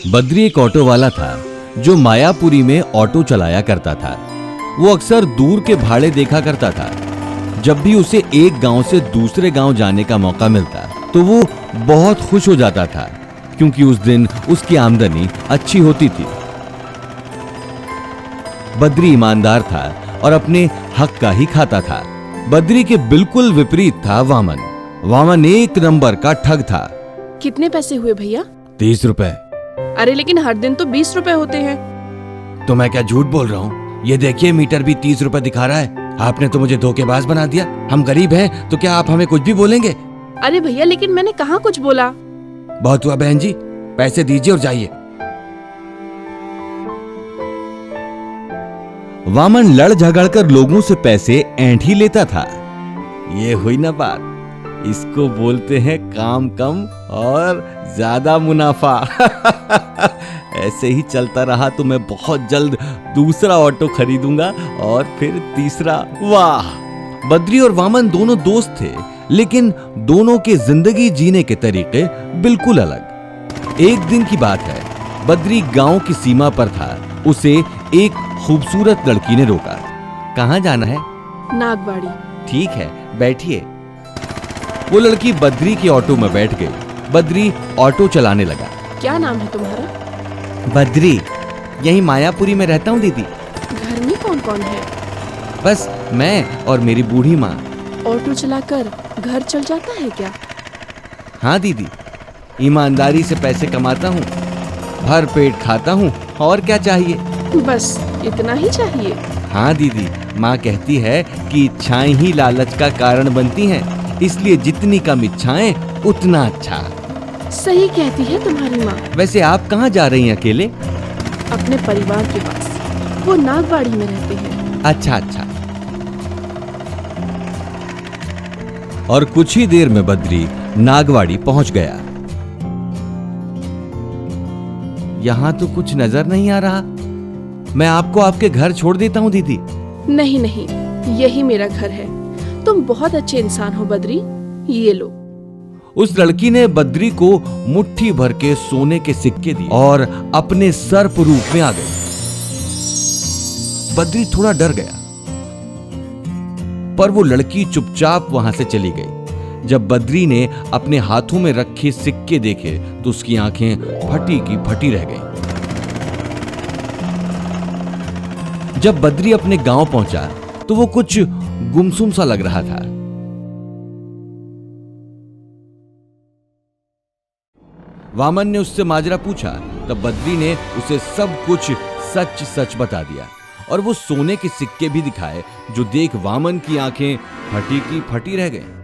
बद्री एक ऑटो वाला था जो मायापुरी में ऑटो चलाया करता था। वो अक्सर दूर के भाड़े देखा करता था। जब भी उसे एक गांव से दूसरे गांव जाने का मौका मिलता तो वो बहुत खुश हो जाता था, क्योंकि उस दिन उसकी आमदनी अच्छी होती थी। बद्री ईमानदार था और अपने हक का ही खाता था। बद्री के बिल्कुल विपरीत था वामन। वामन एक नंबर का ठग था। कितने पैसे हुए भैया? 30 रुपए। अरे लेकिन हर दिन तो 20 रुपए होते हैं। तो मैं क्या झूठ बोल रहा हूँ? ये देखिए मीटर भी 30 रुपए दिखा रहा है। आपने तो मुझे धोखेबाज बना दिया। हम गरीब हैं तो क्या आप हमें कुछ भी बोलेंगे? अरे भैया लेकिन मैंने कहाँ कुछ बोला। बहुत हुआ बहन जी, पैसे दीजिए और जाइए। वामन लड़ झगड़ कर लोगों से पैसे ऐंठ ही लेता था। ये हुई ना बात, इसको बोलते हैं काम कम और ज्यादा मुनाफा। ऐसे ही चलता रहा तो मैं बहुत जल्द दूसरा ऑटो खरीदूंगा और फिर तीसरा। वाह! बद्री और वामन दोनों दोस्त थे, लेकिन दोनों के जिंदगी जीने के तरीके बिल्कुल अलग। एक दिन की बात है, बद्री गांव की सीमा पर था। उसे एक खूबसूरत लड़की ने रोका। कहाँ जाना है? नागवाड़ी। ठीक है, बैठिए। वो लड़की बद्री के ऑटो में बैठ गई। बद्री ऑटो चलाने लगा। क्या नाम है तुम्हारा? बद्री। यही मायापुरी में रहता हूँ दीदी। घर में कौन कौन है? बस मैं और मेरी बूढ़ी माँ। ऑटो चलाकर घर चल जाता है क्या? हाँ दीदी, ईमानदारी से पैसे कमाता हूँ, भर पेट खाता हूँ, और क्या चाहिए? बस इतना ही चाहिए? हाँ दीदी, माँ कहती है कि इच्छाएं ही लालच का कारण बनती हैं, इसलिए जितनी कम इच्छाएं उतना अच्छा। सही कहती है तुम्हारी माँ। वैसे आप कहाँ जा रही हैं अकेले? अपने परिवार के पास। वो नागवाड़ी में रहते हैं। अच्छा अच्छा। और कुछ ही देर में बद्री नागवाड़ी पहुंच गया। यहां तो कुछ नजर नहीं आ रहा। मैं आपको आपके घर छोड़ देता हूं दीदी। नहीं नहीं, यही मेरा घर है। तुम बहुत अच्छे इंसान हो बद्री, ये लो। उस लड़की ने बद्री को मुट्ठी भर के सोने के सिक्के दिए और अपने सर्प रूप में आ गई। बद्री थोड़ा डर गया, पर वो लड़की चुपचाप वहां से चली गई। जब बद्री ने अपने हाथों में रखे सिक्के देखे तो उसकी आंखें फटी की फटी रह गईं। जब बद्री अपने गांव पहुंचा तो वो कुछ गुमसुम सा लग रहा था। वामन ने उससे माजरा पूछा, तब बद्री ने उसे सब कुछ सच सच बता दिया और वो सोने के सिक्के भी दिखाए, जो देख वामन की आंखें फटी की फटी रह गईं।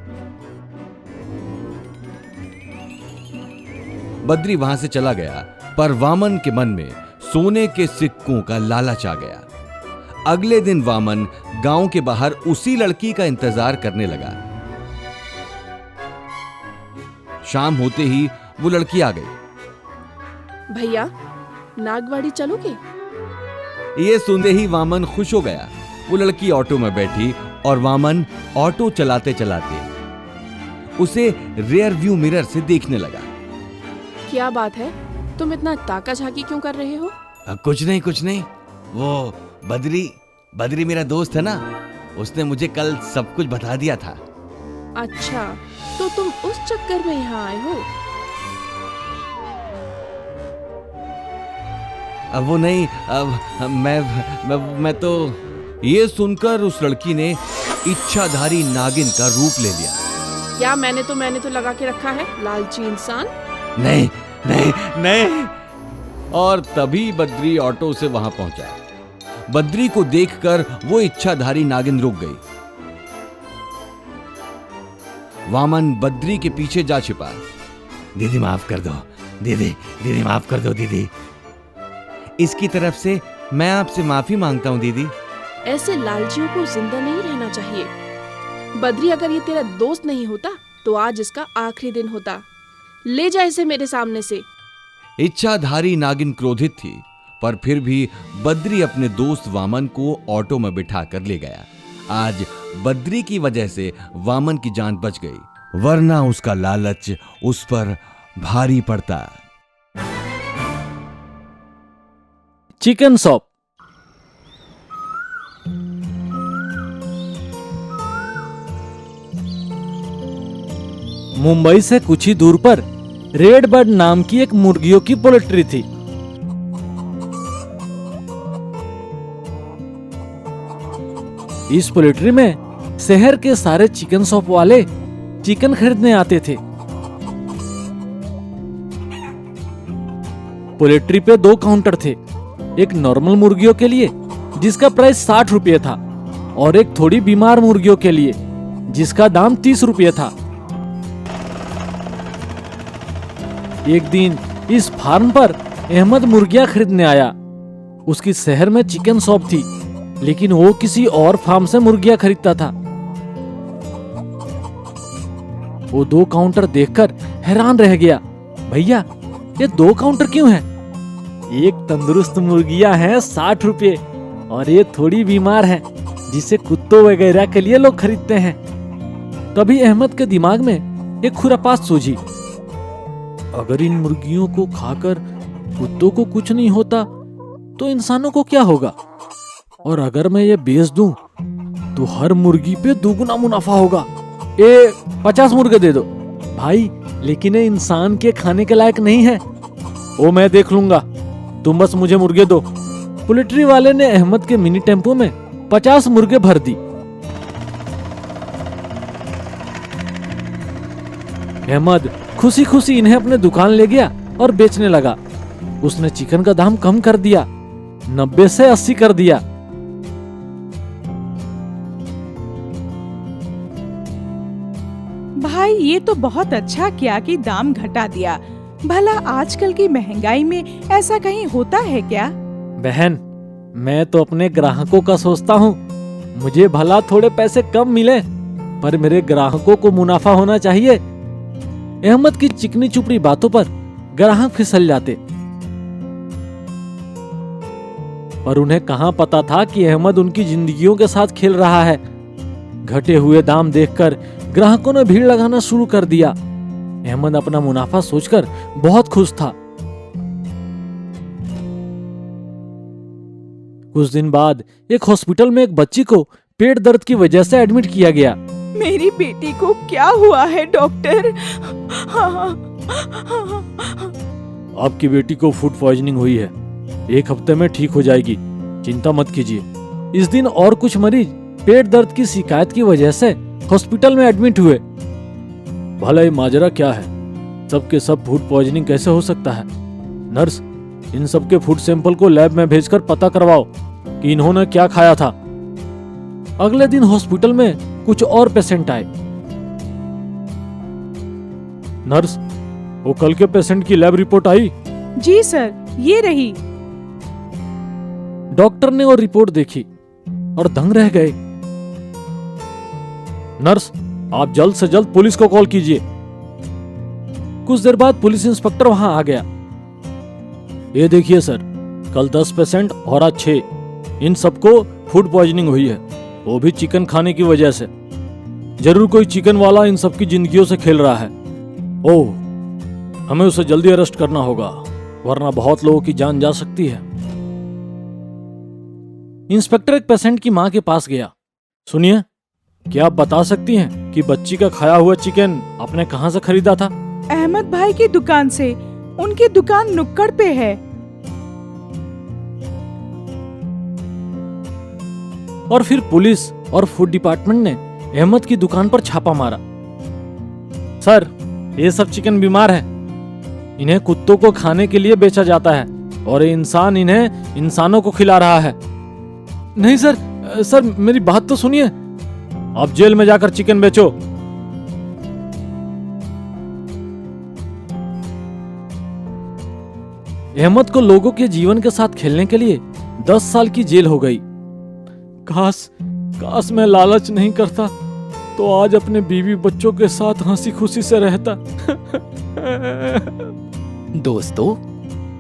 बद्री वहां से चला गया, पर वामन के मन में सोने के सिक्कों का लालच आ गया। अगले दिन वामन गांव के बाहर उसी लड़की का इंतजार करने लगा। शाम होते ही वो लड़की आ गई। भैया, नागवाड़ी चलोगे? ये सुनते ही वामन खुश हो गया। वो लड़की ऑटो में बैठी और वामन ऑटो चलाते चलाते उसे रियर व्यू मिरर से देखने लगा। क्या बात है, तुम इतना ताका झाकी क्यों कर रहे हो? कुछ नहीं। वो बद्री मेरा दोस्त है ना, उसने मुझे कल सब कुछ बता दिया था। अच्छा, तो तुम उस चक्कर में यहाँ आए हो? अब वो नहीं, अब मैं तो। ये सुनकर उस लड़की ने इच्छाधारी नागिन का रूप ले लिया। क्या मैंने तो लगा के रखा है, लालची इंसान। नहीं। और तभी बद्री ऑटो से वहां पहुंचा। बद्री को देखकर वो इच्छाधारी नागिन रुक गई। वामन बद्री के पीछे जा छिपा। दीदी माफ कर दो, दीदी माफ कर दो दीदी। इसकी तरफ से मैं आपसे माफी मांगता हूं दीदी। ऐसे लालचियों को जिंदा नहीं रहना चाहिए। बद्री, अगर ये तेरा दोस्त नहीं होता तो आज इसका आखिरी दिन होता। ले जा इसे मेरे सामने से। इच्छाधारी नागिन क्रोधित थी, पर फिर भी बद्री अपने दोस्त वामन को ऑटो में बिठा कर ले गया। आज बद्री की वजह से वामन की जान बच गई, वरना उसका लालच उस पर भारी पड़ता। Chicken shop. मुंबई से कुछ ही दूर पर रेड बर्ड नाम की एक मुर्गियों की पोल्ट्री थी। इस पोल्ट्री में शहर के सारे चिकन शॉप वाले चिकन खरीदने आते थे। पोल्ट्री पे 2 काउंटर थे, एक नॉर्मल मुर्गियों के लिए जिसका प्राइस 60 रुपये था और एक थोड़ी बीमार मुर्गियों के लिए जिसका दाम 30 रुपये था। एक दिन इस फार्म पर अहमद मुर्गियां खरीदने आया। उसकी शहर में चिकन शॉप थी, लेकिन वो किसी और फार्म से मुर्गियां खरीदता था। वो 2 काउंटर देखकर हैरान रह गया। भैया, ये 2 काउंटर क्यों हैं? एक तंदुरुस्त मुर्गियां हैं 60 रुपये और ये थोड़ी बीमार है जिसे कुत्तों वगैरह के लिए लोग खरीदते हैं। तभी अहमद के दिमाग में एक खुरापात सूझी। अगर इन मुर्गियों को खाकर कुत्तों को कुछ नहीं होता तो इंसानों को क्या होगा? और अगर मैं ये बेच दूं तो हर मुर्गी पे 2 गुना मुनाफा होगा। 50 मुर्गे दे दो भाई, लेकिन ये इंसान के खाने के लायक नहीं है। वो मैं देख लूंगा, तुम बस मुझे मुर्गे दो। पोल्ट्री वाले ने अहमद के मिनी टेम्पो में 50 मुर्गे भर दी। अहमद खुशी खुशी इन्हें अपने दुकान ले गया और बेचने लगा। उसने चिकन का दाम कम कर दिया, 90 से 80 कर दिया। भाई, ये तो बहुत अच्छा किया कि दाम घटा दिया। भला आजकल की महंगाई में ऐसा कहीं होता है क्या? बहन, मैं तो अपने ग्राहकों का सोचता हूँ। मुझे भला थोड़े पैसे कम मिले, पर मेरे ग्राहकों को मुनाफा होना चाहिए। अहमद की चिकनी चुपड़ी बातों पर ग्राहक फिसल जाते, पर उन्हें कहां पता था कि अहमद उनकी जिंदगियों के साथ खेल रहा है। घटे हुए दाम देखकर ग्राहकों ने भीड़ लगाना शुरू कर दिया। अहमद अपना मुनाफा सोचकर बहुत खुश था। कुछ दिन बाद एक हॉस्पिटल में एक बच्ची को पेट दर्द की वजह से एडमिट किया गया। मेरी बेटी को क्या हुआ है डॉक्टर? आपकी बेटी को फूड पॉइजनिंग हुई है, 1 हफ्ते में ठीक हो जाएगी, चिंता मत कीजिए। इस दिन और कुछ मरीज पेट दर्द की शिकायत की वजह से हॉस्पिटल में एडमिट हुए। भला ये माजरा क्या है? सबके सब फूड पॉइजनिंग कैसे हो सकता है? नर्स, इन सबके फूड सैंपल को लैब में भेजकर पता करवाओ कि इन्होंने क्या खाया था। अगले दिन हॉस्पिटल में कुछ और पेशेंट आए। नर्स, वो कल के पेशेंट की लैब रिपोर्ट आई? जी सर, ये रही। डॉक्टर ने वो रिपोर्ट देखी और दंग रह गए। नर्स, आप जल्द से जल्द पुलिस को कॉल कीजिए। कुछ देर बाद पुलिस इंस्पेक्टर वहां आ गया। ये देखिए सर, कल 10 पेशेंट और आज 6, इन सबको फूड पॉइजनिंग हुई है, वो भी चिकन खाने की वजह से। जरूर कोई चिकन वाला इन सबकी जिंदगियों से खेल रहा है। ओह, हमें उसे जल्दी अरेस्ट करना होगा, वरना बहुत लोगों की जान जा सकती है। इंस्पेक्टर एक पेशेंट की मां के पास गया। सुनिए, क्या आप बता सकती हैं कि बच्ची का खाया हुआ चिकन आपने कहां से खरीदा था? अहमद भाई की दुकान से। उनकी दुकान नुक्कड़ पे है। और फिर पुलिस और फूड डिपार्टमेंट ने अहमद की दुकान पर छापा मारा। सर, ये सब चिकन बीमार है, इन्हें कुत्तों को खाने के लिए बेचा जाता है और ये इंसान इन्हें इंसानों को खिला रहा है। नहीं सर, मेरी बात तो सुनिए। आप जेल में जाकर चिकन बेचो। अहमद को लोगों के जीवन के साथ खेलने के लिए 10 साल की जेल हो गई। काश मैं लालच नहीं करता तो आज अपने बीवी बच्चों के साथ हंसी खुशी से रहता। दोस्तों,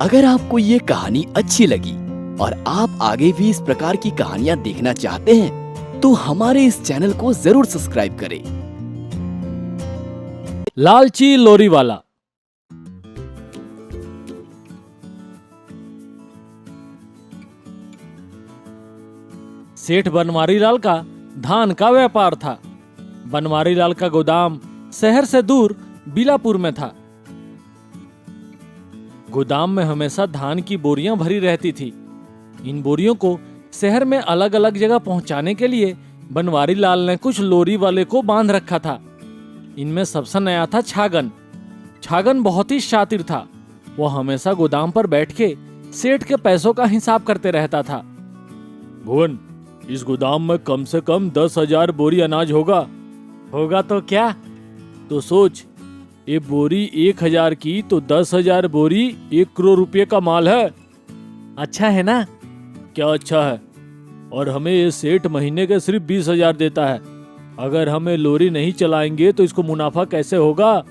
अगर आपको ये कहानी अच्छी लगी और आप आगे भी इस प्रकार की कहानियां देखना चाहते हैं तो हमारे इस चैनल को जरूर सब्सक्राइब करें। लालची लोरी वाला। सेठ बनवारी लाल का धान का व्यापार था। बनवारी लाल का गोदाम शहर से दूर बीलापुर में था। गोदाम में हमेशा धान की बोरियां भरी रहती थी। इन बोरियों को शहर में अलग अलग जगह पहुंचाने के लिए बनवारी लाल ने कुछ लोरी वाले को बांध रखा था। इनमें सबसे नया था छागन। छागन बहुत ही शातिर था। वो हमेशा गोदाम पर बैठ के सेठ के पैसों का हिसाब करते रहता था। भुवन, इस गोदाम में कम से कम 10,000 बोरी अनाज होगा। होगा तो क्या? तो सोच, ये बोरी 1,000 की तो 10,000 बोरी 1 करोड़ रुपए का माल है। अच्छा है ना? क्या अच्छा है? और हमें ये सेठ महीने के सिर्फ 20,000 देता है। अगर हमें लोरी नहीं चलाएंगे तो इसको मुनाफा कैसे होगा?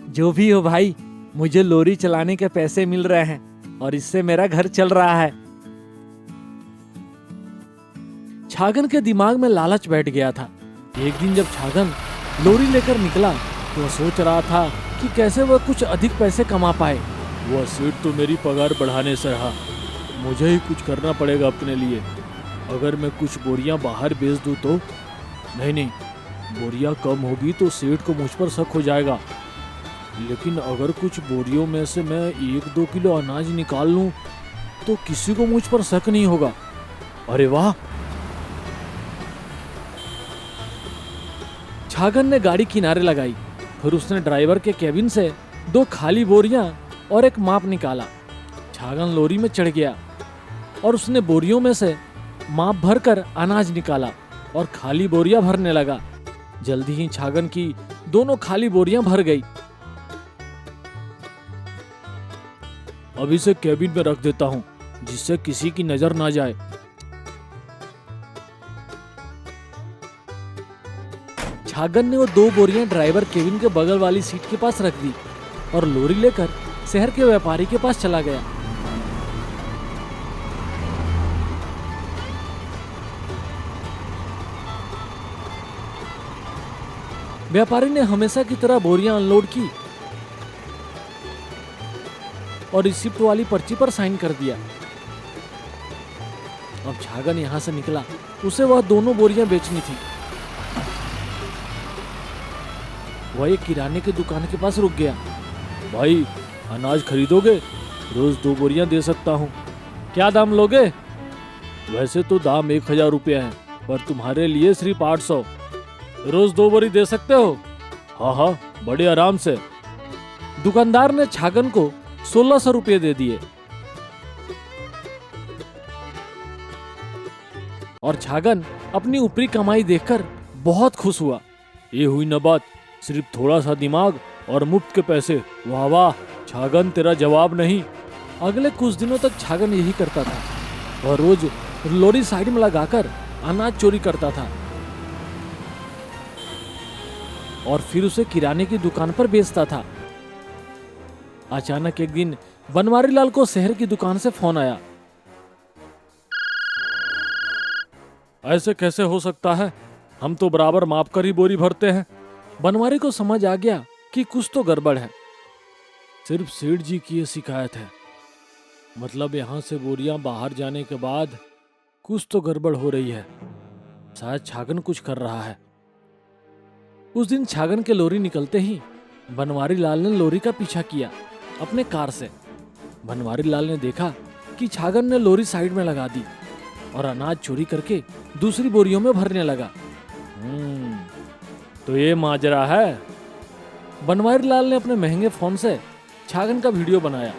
जो भी हो भाई, मुझे लोरी चलाने के पैसे मिल रहे हैं और इससे मेरा घर चल रहा है। छागन के दिमाग में लालच बैठ गया था। एक दिन जब छागन लोरी लेकर निकला तो वह सोच रहा था कि कैसे वह कुछ अधिक पैसे कमा पाए। वह सेठ तो मेरी पगार बढ़ाने से रहा, मुझे ही कुछ करना पड़ेगा अपने लिए। अगर मैं कुछ बोरियां बाहर बेच दूं तो? नहीं, बोरियां कम होगी तो सेठ को मुझ पर शक हो जाएगा। लेकिन अगर कुछ बोरियों में से मैं 1-2 किलो अनाज निकाल लूं तो किसी को मुझ पर शक नहीं होगा। अरे वाह! छागन ने गाड़ी किनारे लगाई। फिर उसने ड्राइवर के केबिन से 2 खाली बोरियां और एक माप निकाला। छागन लोरी में चढ़ गया और उसने बोरियों में से माप भरकर अनाज निकाला और खाली बोरियां भरने लगा। जल्दी ही छागन की दोनों खाली बोरियां भर गई। अब इसे केबिन में रख देता हूं जिससे किसी की नजर ना जाए। छागन ने वो 2 बोरियां ड्राइवर केबिन के बगल वाली सीट के पास रख दी और लोरी लेकर शहर के व्यापारी के पास चला गया। व्यापारी ने हमेशा की तरह बोरियां अनलोड की और रिसिप्ट वाली पर्ची पर साइन कर दिया। अब छागन यहां से निकला। उसे वह दोनों बोरियां बेचनी थी। वह एक किराने की दुकान के पास रुक गया। भाई, अनाज खरीदोगे? रोज 2 बोरियां दे सकता हूँ। क्या दाम लोगे? वैसे तो दाम 1,000 रुपये है, पर तुम्हारे लिए सिर्फ 800। रोज 2 बोरी दे सकते हो? हाँ, बड़े आराम से। दुकानदार ने छागन को 1,600 रुपये दे दिए और छागन अपनी ऊपरी कमाई देखकर बहुत खुश हुआ। ये हुई न बात, सिर्फ थोड़ा सा दिमाग और मुफ्त के पैसे। वाह वाह छागन, तेरा जवाब नहीं। अगले कुछ दिनों तक छागन यही करता था। वह रोज लोरी साइड में लगाकर अनाज चोरी करता था और फिर उसे किराने की दुकान पर बेचता था। अचानक एक दिन बनवारी लाल को शहर की दुकान से फोन आया। ऐसे कैसे हो सकता है? हम तो बराबर माप कर ही बोरी भरते हैं। बनवारी को समझ आ गया कि कुछ तो गड़बड़ है। सिर्फ सेठ जी की ये शिकायत है, मतलब यहाँ से बोरियां बाहर जाने के बाद कुछ तो गड़बड़ हो रही है। शायद छागन कुछ कर रहा है। उस दिन छागन के लोरी निकलते ही बनवारी लाल ने लोरी का पीछा किया अपने कार से। बनवारी लाल ने देखा कि छागन ने लोरी साइड में लगा दी और अनाज चोरी करके दूसरी बोरियों में भरने लगा। तो ये माजरा है। बनवारी लाल ने अपने महंगे फोन से छागन का वीडियो बनाया।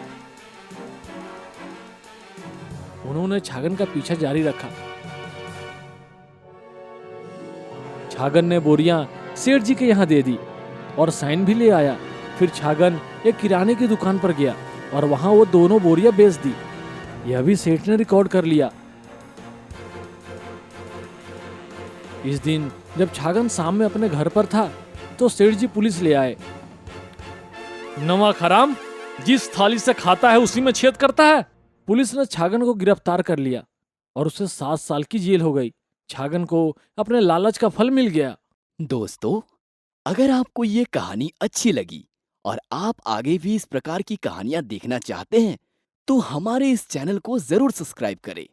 उन्होंने छागन का पीछा जारी रखा। छागन ने बोरियां सेठ जी के यहाँ दे दी और साइन भी ले आया। फिर छागन एक किराने की दुकान पर गया और वहां वो दोनों बोरियां बेच दी। यह भी सेठ ने रिकॉर्ड कर लिया। इस दिन जब छागन शाम में अपने घर पर था तो सेठ जी पुलिस ले आए। नवा खराम, जिस थाली से खाता है उसी में छेद करता है। पुलिस ने छागन को गिरफ्तार कर लिया और उसे 7 साल की जेल हो गई। छागन को अपने लालच का फल मिल गया। दोस्तों, अगर आपको ये कहानी अच्छी लगी और आप आगे भी इस प्रकार की कहानियां देखना चाहते हैं तो हमारे इस चैनल को जरूर सब्सक्राइब करें